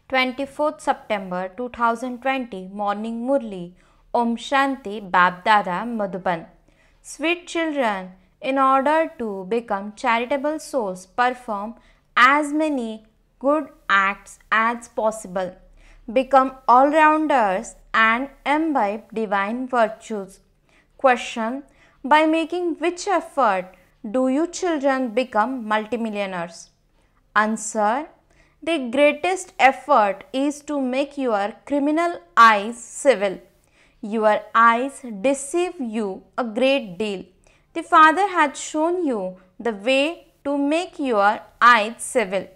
24th September 2020 Morning Murli Om Shanti Babdada Madhuban. Sweet children, in order to become charitable souls, perform as many good acts as possible. Become all-rounders and imbibe divine virtues. Question: by making which effort do you children become multimillionaires? Answer: the greatest effort is to make your criminal eyes civil. Your eyes deceive you a great deal. The Father hath shown you the way to make your eyes civil.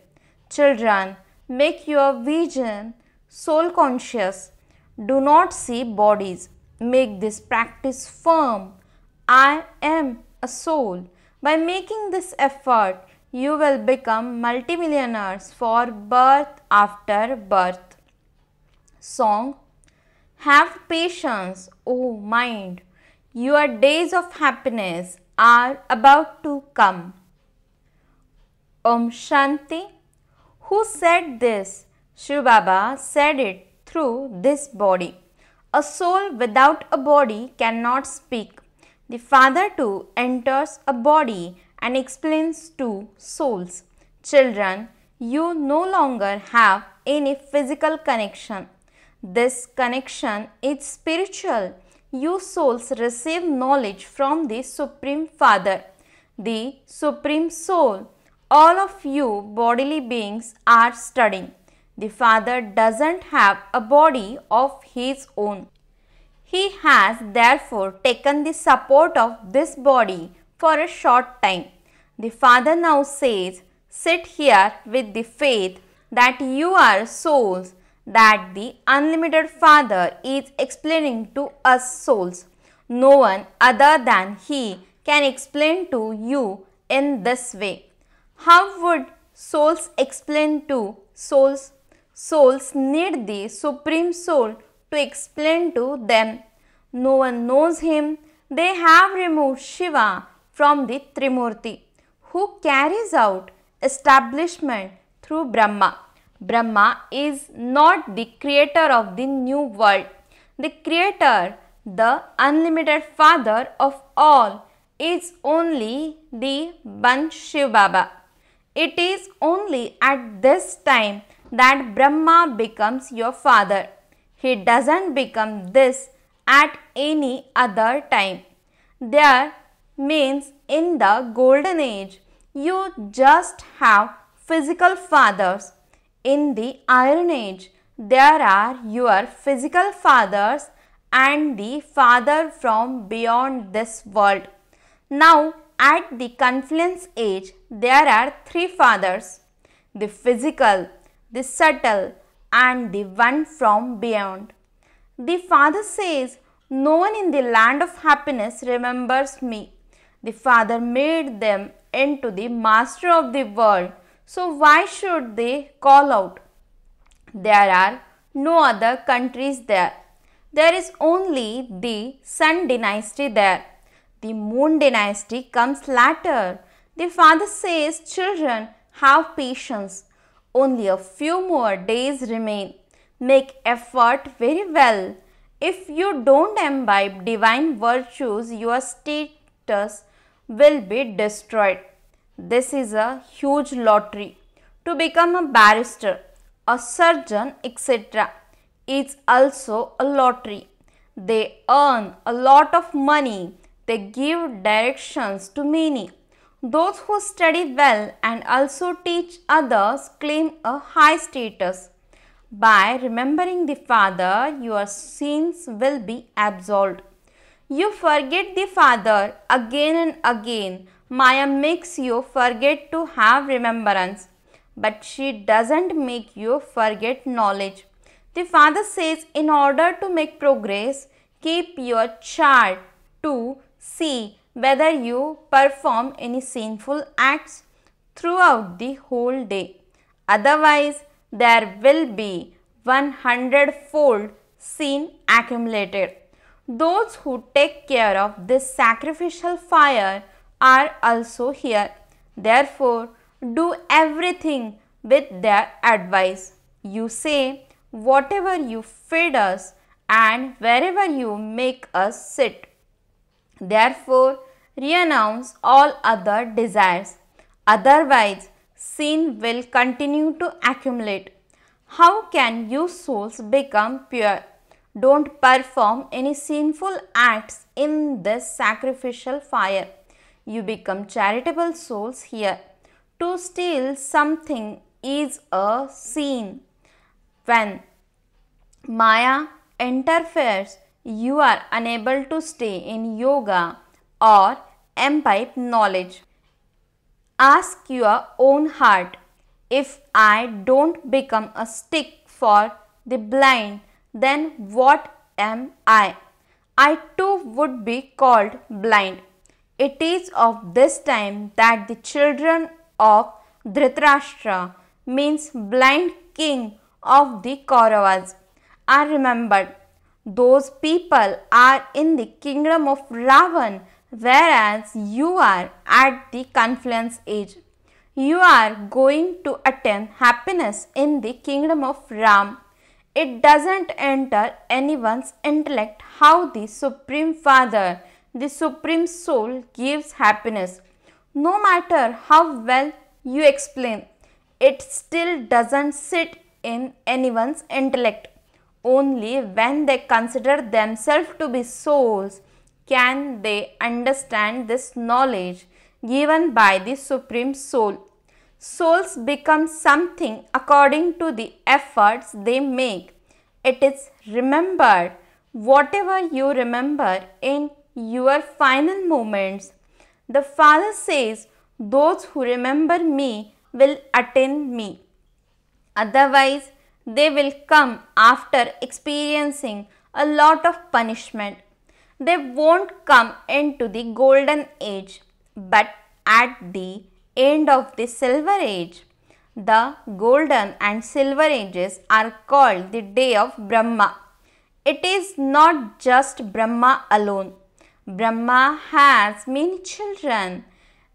Children, make your vision soul conscious. Do not see bodies. Make this practice firm. I am a soul. By making this effort, you will become multimillionaires for birth after birth. Song: have patience, O mind. Your days of happiness are about to come. Om Shanti. Who said this? Shiv Baba said it through this body. A soul without a body cannot speak. The Father too enters a body and explains to souls. Children, you no longer have any physical connection. This connection is spiritual. You souls receive knowledge from the Supreme Father, the Supreme Soul. All of you bodily beings are studying. The Father doesn't have a body of his own. He has therefore taken the support of this body for a short time. The Father now says, sit here with the faith that you are souls, that the unlimited Father is explaining to us souls. No one other than He can explain to you in this way. How would souls explain to souls? Souls need the Supreme Soul to explain to them. No one knows Him. They have removed Shiva from the Trimurti, who carries out establishment through Brahma. Brahma is not the creator of the new world. The creator, the unlimited Father of all, is only the one Shiv Baba. It is only at this time that Brahma becomes your father. He doesn't become this at any other time. There means in the golden age, you just have physical fathers. In the iron age, there are your physical fathers and the Father from beyond this world. Now, at the confluence age, there are three fathers: the physical, the subtle, and the one from beyond. The Father says, no one in the land of happiness remembers me. The Father made them into the master of the world, so why should they call out? There are no other countries there. There is only the Sun dynasty there. The Moon dynasty comes later. The Father says, children, have patience. Only a few more days remain. Make effort very well. If you don't imbibe divine virtues, your status will be destroyed. This is a huge lottery. To become a barrister, a surgeon, etc. is also a lottery. They earn a lot of money. They give directions to many. Those who study well and also teach others claim a high status. By remembering the Father, your sins will be absolved. You forget the Father again and again. Maya makes you forget to have remembrance, but she doesn't make you forget knowledge. The Father says, in order to make progress, keep your chart to see whether you perform any sinful acts throughout the whole day. Otherwise, there will be 100-fold sin accumulated. Those who take care of this sacrificial fire are also here. Therefore, do everything with their advice. You say, whatever you feed us and wherever you make us sit. Therefore, renounce all other desires. Otherwise, sin will continue to accumulate. How can you souls become pure? Don't perform any sinful acts in this sacrificial fire. You become charitable souls here. To steal something is a sin. When Maya interferes, you are unable to stay in yoga or imbibe knowledge. Ask your own heart, if I don't become a stick for the blind, then what am I? I too would be called blind. It is of this time that the children of Dhritarashtra, means blind king of the Kauravas, are remembered. Those people are in the kingdom of Ravan, whereas you are at the confluence age. You are going to attain happiness in the kingdom of Ram. It doesn't enter anyone's intellect how the Supreme Father, the Supreme Soul, gives happiness. No matter how well you explain, it still doesn't sit in anyone's intellect. Only when they consider themselves to be souls can they understand this knowledge given by the Supreme Soul. Souls become something according to the efforts they make. It is remembered whatever you remember in your final moments. The Father says, those who remember me will attain me. Otherwise, they will come after experiencing a lot of punishment. They won't come into the golden age, but at the end of the silver age. The golden and silver ages are called the day of Brahma. It is not just Brahma alone. Brahma has many children.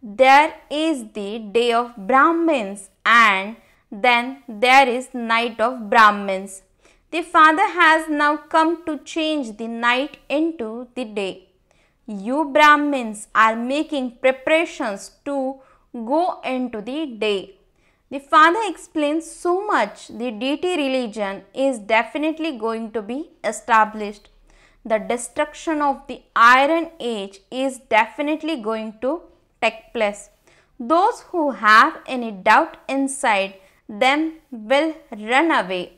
There is the day of Brahmins, and then there is night of Brahmins. The Father has now come to change the night into the day. You Brahmins are making preparations to go into the day. The Father explains so much. The deity religion is definitely going to be established. The destruction of the Iron Age is definitely going to take place. Those who have any doubt inside them will run away.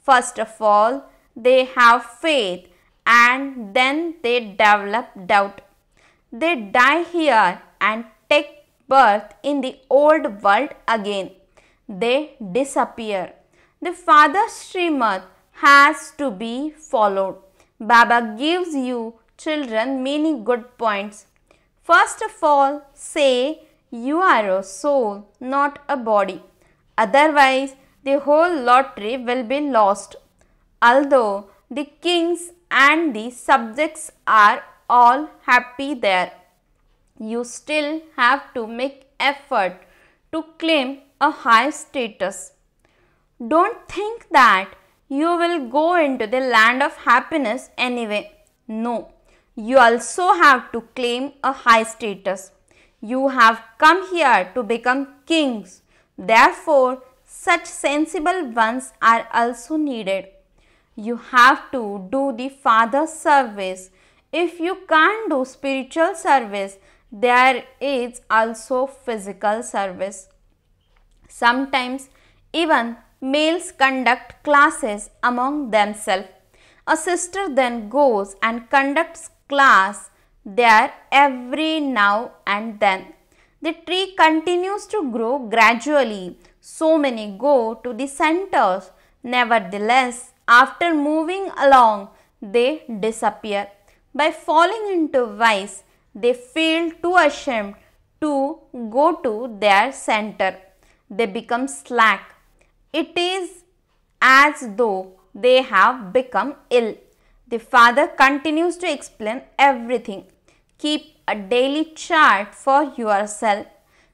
First of all, they have faith and then they develop doubt. They die here and take birth in the old world again. They disappear. The Father's Srimad has to be followed. Baba gives you children many good points. First of all, say you are a soul, not a body. Otherwise, the whole lottery will be lost. Although the kings and the subjects are all happy there, you still have to make effort to claim a high status. Don't think that you will go into the land of happiness anyway. No, you also have to claim a high status. You have come here to become kings. Therefore, such sensible ones are also needed. You have to do the Father's service. If you can't do spiritual service, there is also physical service. Sometimes even males conduct classes among themselves. A sister then goes and conducts class there every now and then. The tree continues to grow gradually. So many go to the centers. Nevertheless, after moving along, they disappear. By falling into vice, they feel too ashamed to go to their center. They become slack. It is as though they have become ill. The Father continues to explain everything. Keep a daily chart for yourself.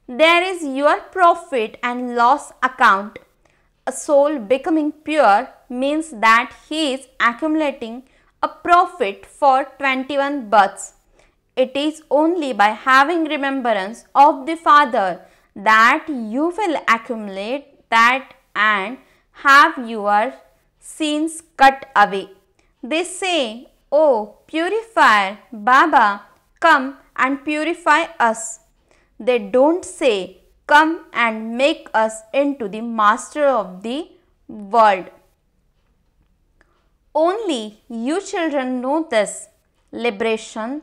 There is your profit and loss account. A soul becoming pure means that he is accumulating a profit for 21 births. It is only by having remembrance of the Father that you will accumulate that and have your sins cut away. They say, "Oh, purifier, Baba, come and purify us." They don't say, "Come and make us into the master of the world." Only you children know this. Liberation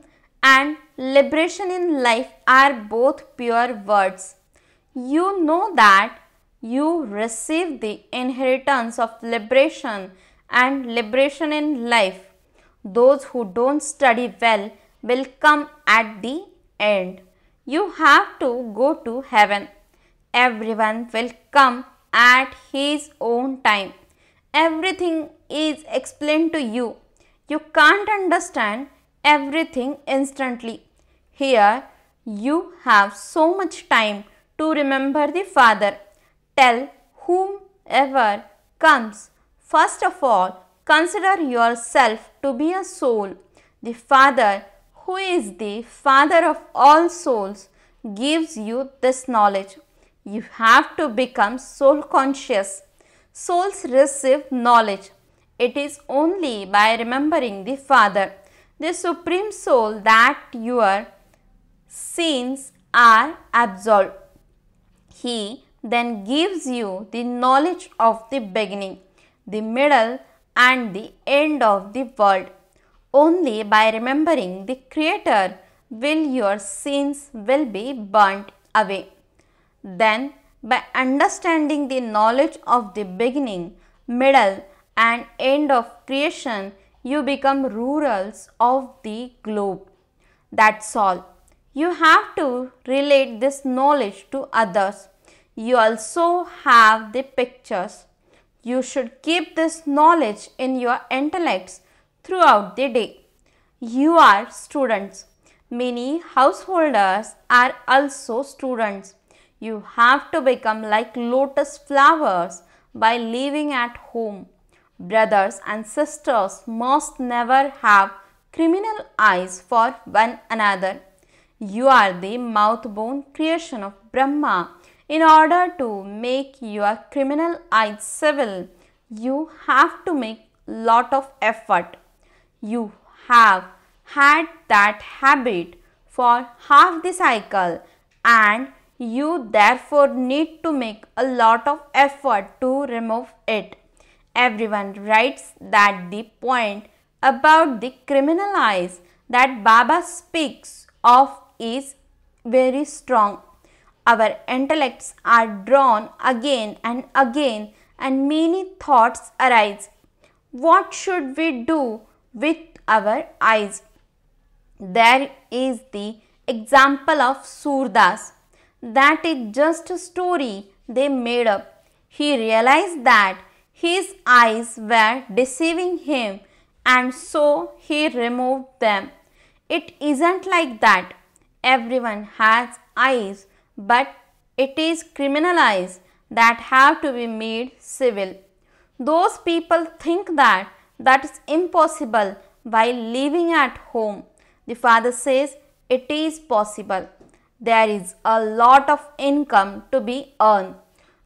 and liberation in life are both pure words. You know that you receive the inheritance of liberation and liberation in life. Those who don't study well will come at the end. You have to go to heaven. Everyone will come at his own time. Everything is explained to you. You can't understand everything instantly. Here you have so much time to remember the Father. Tell whomever comes, first of all, consider yourself to be a soul. The Father, who is the Father of all souls, gives you this knowledge. You have to become soul conscious. Souls receive knowledge. It is only by remembering the Father, the Supreme Soul, that your sins are absolved. He then gives you the knowledge of the beginning, the middle and the end of the world. Only by remembering the Creator will your sins will be burnt away. Then by understanding the knowledge of the beginning, middle and end of creation, you become rulers of the globe. That's all. You have to relate this knowledge to others. You also have the pictures. You should keep this knowledge in your intellects throughout the day. You are students. Many householders are also students. You have to become like lotus flowers by living at home. Brothers and sisters must never have criminal eyes for one another. You are the mouth-born creation of Brahma. In order to make your criminal eyes civil, you have to make lot of effort. You have had that habit for half the cycle and you therefore need to make a lot of effort to remove it. Everyone writes that the point about the criminal eyes that Baba speaks of is very strong. Our intellects are drawn again and many thoughts arise. What should we do with our eyes? There is the example of Surdas. That is just a story they made up. He realized that his eyes were deceiving him and so he removed them. It isn't like that. Everyone has eyes, but it is criminal eyes that have to be made civil. Those people think that is impossible while living at home. The Father says it is possible. There is a lot of income to be earned.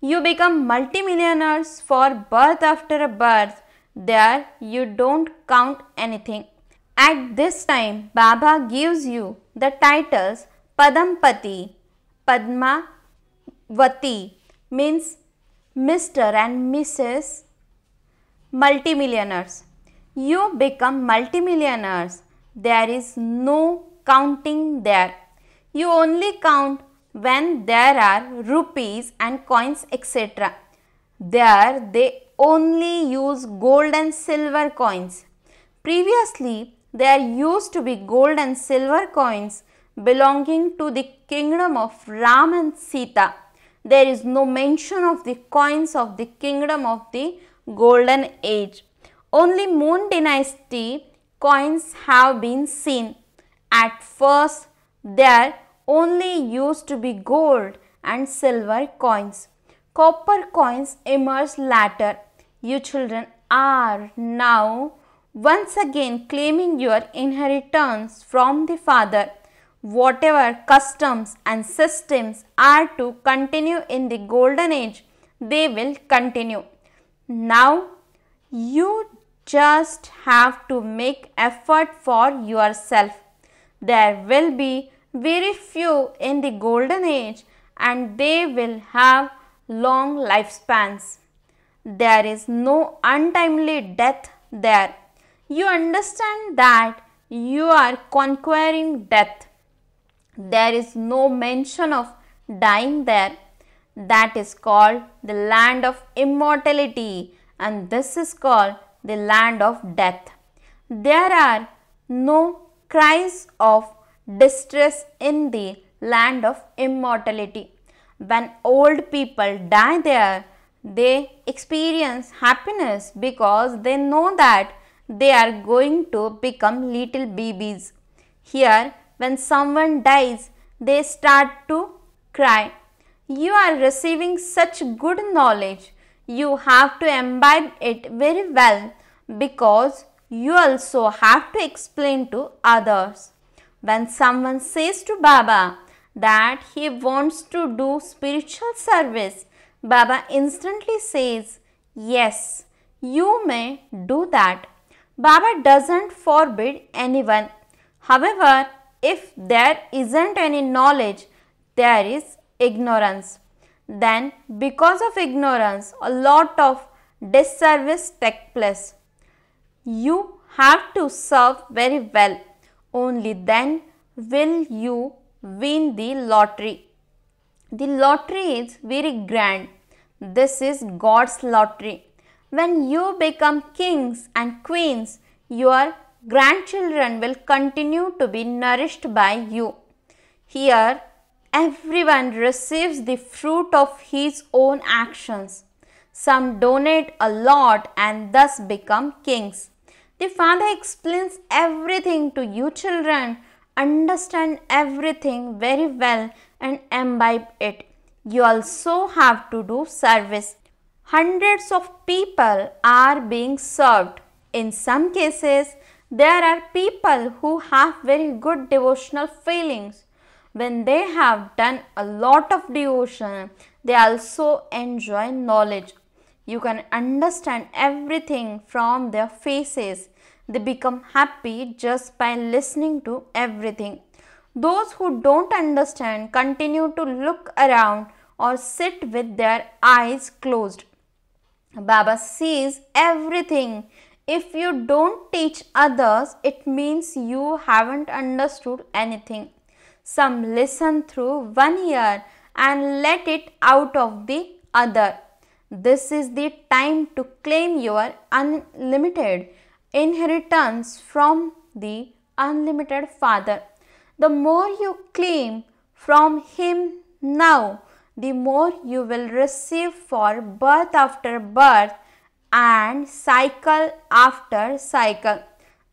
You become multimillionaires for birth after a birth. There you don't count anything. At this time, Baba gives you the titles Padampati, Padmavati means Mr. and Mrs. multimillionaires. You become multimillionaires. There is no counting there. You only count when there are rupees and coins, etc. There they only use gold and silver coins. Previously, there used to be gold and silver coins belonging to the kingdom of Ram and Sita. There is no mention of the coins of the kingdom of the golden age. Only Moon dynasty coins have been seen. At first, there only used to be gold and silver coins. Copper coins emerged later. You children are now once again claiming your inheritance from the father. Whatever customs and systems are to continue in the golden age, they will continue. Now you just have to make effort for yourself. There will be very few in the golden age and they will have long lifespans. There is no untimely death there. You understand that you are conquering death. There is no mention of dying there. That is called the land of immortality, and this is called the land of death. There are no cries of distress in the land of immortality. When old people die there, they experience happiness because they know that they are going to become little babies. Here, when someone dies, they start to cry. You are receiving such good knowledge. You have to imbibe it very well because you also have to explain to others. When someone says to Baba that he wants to do spiritual service, Baba instantly says, yes, you may do that. Baba doesn't forbid anyone. However, if there isn't any knowledge, there is ignorance. Then, because of ignorance, a lot of disservice takes place. You have to serve very well. Only then will you win the lottery. The lottery is very grand. This is God's lottery. When you become kings and queens, your grandchildren will continue to be nourished by you. Here, everyone receives the fruit of his own actions. Some donate a lot and thus become kings. The Father explains everything to you children. Understand everything very well and imbibe it. You also have to do service. Hundreds of people are being served. In some cases, there are people who have very good devotional feelings. When they have done a lot of devotion, they also enjoy knowledge. You can understand everything from their faces. They become happy just by listening to everything. Those who don't understand continue to look around or sit with their eyes closed. Baba sees everything. If you don't teach others, it means you haven't understood anything. Some listen through one ear and let it out of the other. This is the time to claim your unlimited inheritance from the unlimited Father. The more you claim from Him now, the more you will receive for birth after birth and cycle after cycle.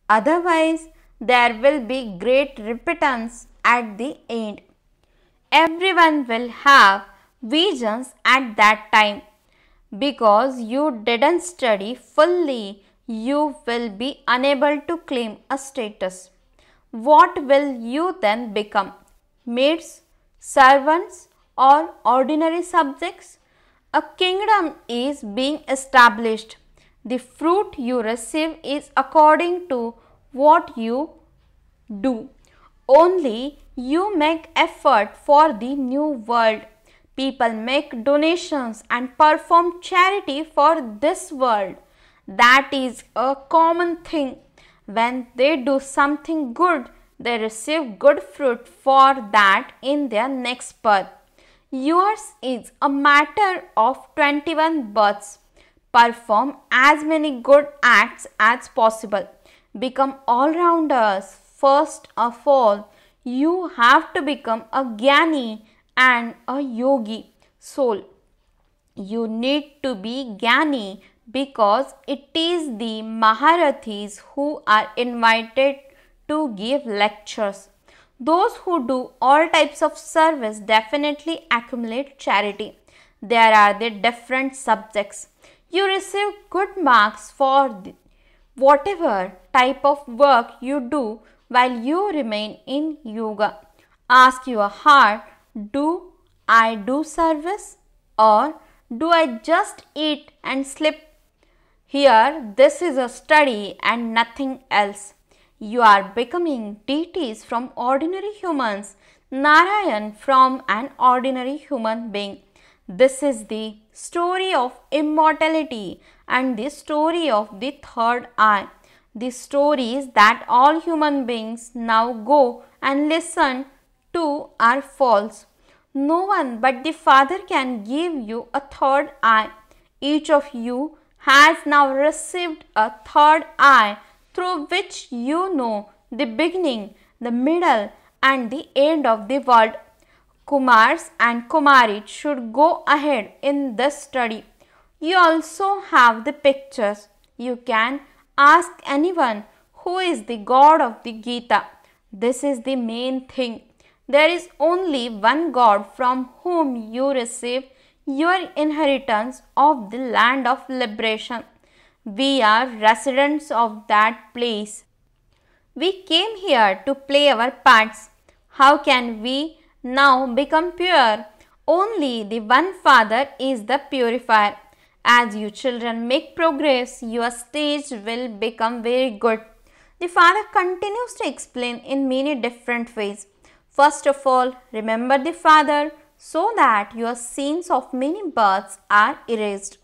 Otherwise, there will be great repentance at the end. Everyone will have visions at that time. Because you didn't study fully, you will be unable to claim a status. What will you then become? Maids, servants, or ordinary subjects? A kingdom is being established. The fruit you receive is according to what you do. Only you make effort for the new world. People make donations and perform charity for this world. That is a common thing. When they do something good, they receive good fruit for that in their next birth. Yours is a matter of 21 births. Perform as many good acts as possible. Become all-rounders. First of all, you have to become a Jnani and a yogi soul. You need to be Jnani because it is the Maharathis who are invited to give lectures. Those who do all types of service definitely accumulate charity. There are the different subjects. You receive good marks for whatever type of work you do while you remain in yoga. Ask your heart, do I do service or do I just eat and sleep? Here, this is a study and nothing else. You are becoming deities from ordinary humans, Narayan from an ordinary human being. This is the story of immortality and the story of the third eye. The stories that all human beings now go and listen to are false. No one but the Father can give you a third eye. Each of you has now received a third eye through which you know the beginning, the middle and the end of the world. Kumars and Kumaris should go ahead in this study. You also have the pictures. You can ask anyone who is the God of the Gita. This is the main thing. There is only one God from whom you receive your inheritance of the land of liberation. We are residents of that place. We came here to play our parts. How can we now become pure? Only the one Father is the purifier. As you children make progress, your stage will become very good. The Father continues to explain in many different ways. First of all, remember the Father so that your sins of many births are erased.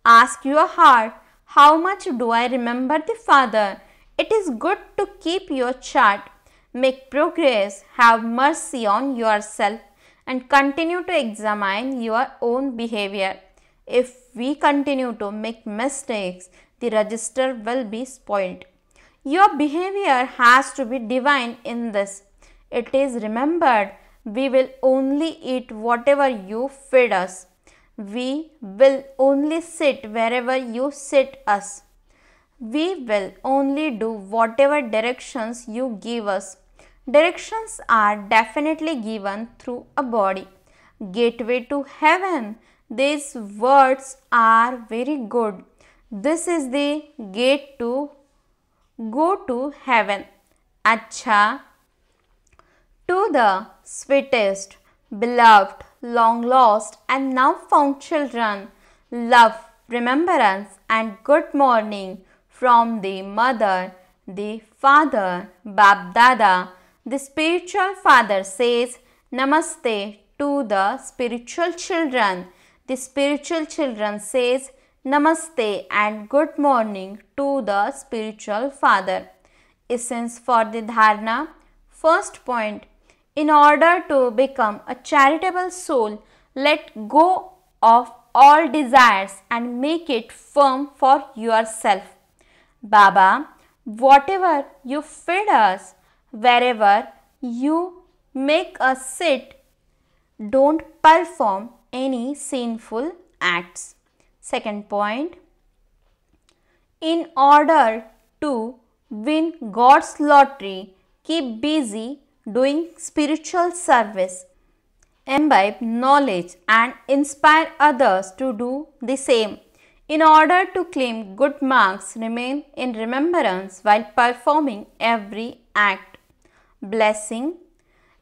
Ask your heart, how much do I remember the Father? It is good to keep your chart. Make progress, have mercy on yourself and continue to examine your own behavior. If we continue to make mistakes, the register will be spoiled. Your behavior has to be divine in this. It is remembered, we will only eat whatever you feed us. We will only sit wherever you sit us. We will only do whatever directions you give us. Directions are definitely given through a body. Gateway to heaven. These words are very good. This is the gate to go to heaven. Acha. To the sweetest, beloved, long lost and now found children, love, remembrance and good morning from the mother, the father, Bap Dada. The spiritual father says Namaste to the spiritual children. The spiritual children says Namaste and good morning to the spiritual father. Essence for the dharana. First point. In order to become a charitable soul, let go of all desires and make it firm for yourself. Baba, whatever you feed us, wherever you make us sit, don't perform any sinful acts. Second point. In order to win God's lottery, keep busy doing spiritual service, imbibe knowledge and inspire others to do the same. In order to claim good marks, remain in remembrance while performing every act. Blessing.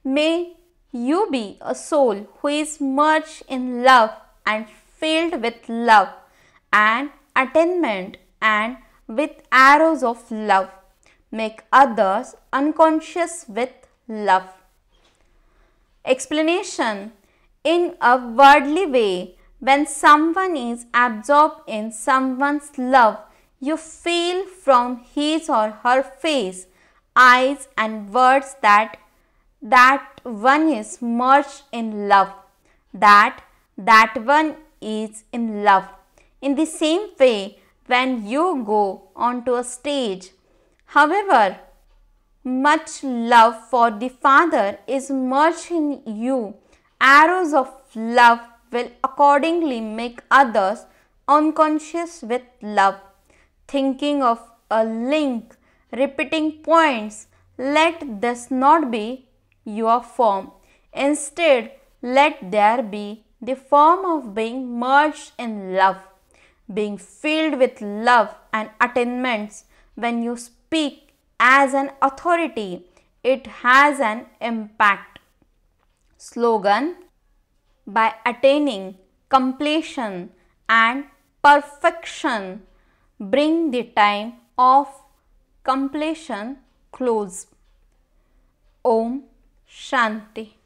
May you be a soul who is merged in love and filled with love and attainment and with arrows of love. Make others unconscious with love. Explanation. In a worldly way, when someone is absorbed in someone's love, you feel from his or her face, eyes and words that one is merged in love, that one is in love. In the same way, when you go onto a stage, however much love for the Father is merged in you, arrows of love will accordingly make others unconscious with love. Thinking of a link, repeating points, let this not be your form. Instead, let there be the form of being merged in love, being filled with love and attainments. When you speak as an authority, it has an impact. Slogan: by attaining completion and perfection, bring the time of completion close. Om Shanti.